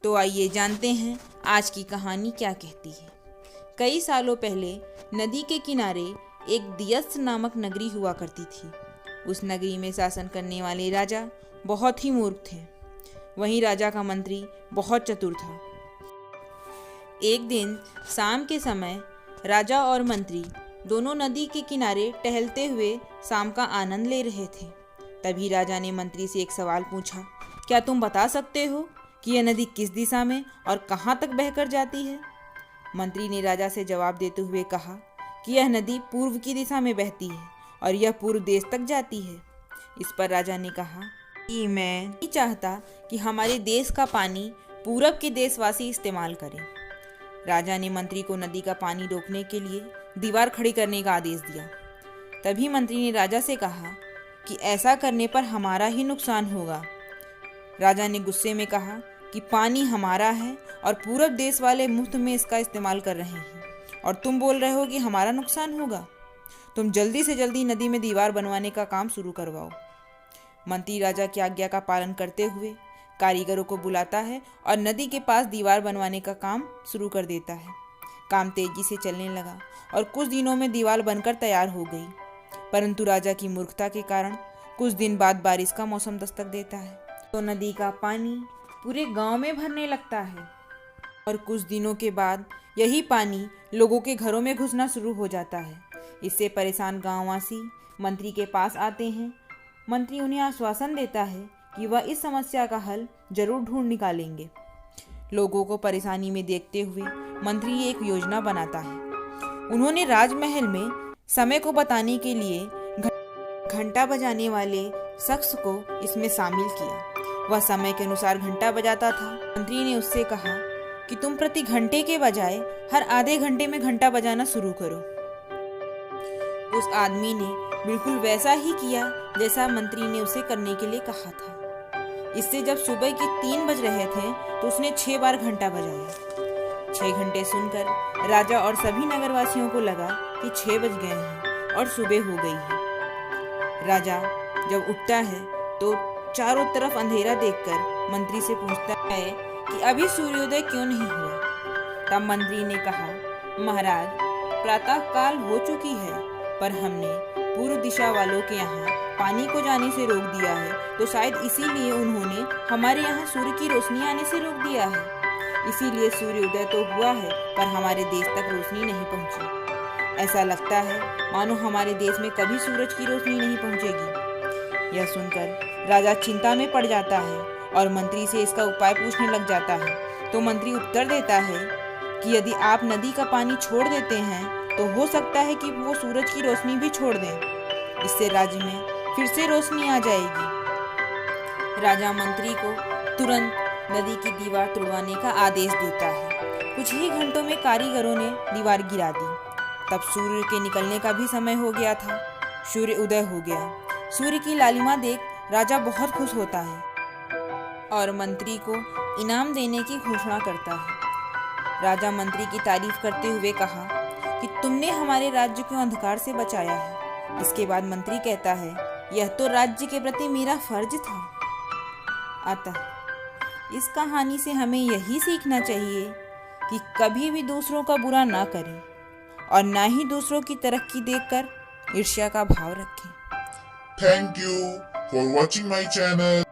तो आइए जानते हैं आज की कहानी क्या कहती है। कई सालों पहले नदी के किनारे एक दियस्थ नामक नगरी हुआ करती थी। उस नगरी में शासन करने वाले राजा बहुत ही मूर्ख थे। वहीं राजा का मंत्री बहुत चतुर था। एक दिन शाम के समय राजा और मंत्री दोनों नदी के किनारे टहलते हुए शाम का आनंद ले रहे थे। तभी राजा ने मंत्री से एक सवाल पूछा, क्या तुम बता सकते हो कि यह नदी किस दिशा में और कहाँ तक बहकर जाती है? मंत्री ने राजा से जवाब देते हुए कहा कि यह नदी पूर्व की दिशा में बहती है और यह पूर्व देश तक जाती है। इस पर राजा ने कहा कि मैं नहीं चाहता कि हमारे देश का पानी पूरब के देशवासी इस्तेमाल करें। राजा ने मंत्री को नदी का पानी रोकने के लिए दीवार खड़ी करने का आदेश दिया। तभी मंत्री ने राजा से कहा कि ऐसा करने पर हमारा ही नुकसान होगा। राजा ने गुस्से में कहा कि पानी हमारा है और पूरब देश वाले मुफ्त में इसका इस्तेमाल कर रहे हैं और तुम बोल रहे हो कि हमारा नुकसान होगा। तुम जल्दी से जल्दी नदी में दीवार बनवाने का काम शुरू करवाओ। मंत्री राजा की आज्ञा का पालन करते हुए कारीगरों को बुलाता है और नदी के पास दीवार बनवाने का काम शुरू कर देता है। काम तेजी से चलने लगा और कुछ दिनों में दीवार बनकर तैयार हो गई। परंतु राजा की मूर्खता के कारण कुछ दिन बाद बारिश का मौसम दस्तक देता है तो नदी का पानी पूरे गांव में भरने लगता है और कुछ दिनों के बाद यही पानी लोगों के घरों में घुसना शुरू हो जाता है। इससे परेशान गांववासी मंत्री के पास आते हैं। मंत्री उन्हें आश्वासन देता है कि वह इस समस्या का हल जरूर ढूंढ निकालेंगे। लोगों को परेशानी में देखते हुए मंत्री एक योजना बनाता है। उन्होंने राजमहल में समय को बताने के लिए घंटा बजाने वाले शख्स को इसमें शामिल किया। वह समय के अनुसार घंटा बजाता था। मंत्री ने उससे कहा कि तुम प्रति घंटे के बजाय हर आधे घंटे में घंटा बजाना शुरू करो। उस आदमी ने बिल्कुल वैसा ही किया जैसा मंत्री ने उसे करने के लिए कहा था। इससे जब सुबह के 3 बज रहे थे तो उसने 6 बार घंटा बजाया। 6 घंटे सुनकर राजा और सभी नगरवासियों को लगा कि 6 बज गए हैं और सुबह हो गई है। राजा जब उठता है तो चारों तरफ अंधेरा देखकर मंत्री से पूछता है कि अभी सूर्योदय क्यों नहीं हुआ। तब मंत्री ने कहा, महाराज, प्रातः काल हो चुकी है पर हमने पूर्व दिशा वालों के यहाँ पानी को जाने से रोक दिया है, तो शायद इसीलिए उन्होंने हमारे यहाँ सूर्य की रोशनी आने से रोक दिया है। इसीलिए सूर्योदय तो हुआ है पर हमारे देश तक रोशनी नहीं पहुँची। ऐसा लगता है मानो हमारे देश में कभी सूरज की रोशनी नहीं पहुँचेगी। यह सुनकर राजा चिंता में पड़ जाता है और मंत्री से इसका उपाय पूछने लग जाता है। तो मंत्री उत्तर देता है कि यदि आप नदी का पानी छोड़ देते हैं तो हो सकता है कि वो सूरज की रोशनी भी छोड़ दें। इससे राज्य में फिर से रोशनी आ जाएगी। राजा मंत्री को तुरंत नदी की दीवार तोड़वाने का आदेश देता है। कुछ ही घंटों में कारीगरों ने दीवार गिरा दी। तब सूर्य के निकलने का भी समय हो गया था। सूर्य उदय हो गया। सूर्य की लालिमा देख राजा बहुत खुश होता है और मंत्री को इनाम देने की घोषणा करता है। राजा मंत्री की तारीफ करते हुए कहा कि तुमने हमारे राज्य को अंधकार से बचाया है। इसके बाद मंत्री कहता है, यह तो राज्य के प्रति मेरा फर्ज था। अतः इस कहानी से हमें यही सीखना चाहिए कि कभी भी दूसरों का बुरा ना करें और ना ही दूसरों की तरक्की देखकर ईर्ष्या का भाव रखें। Thank you for watching my channel.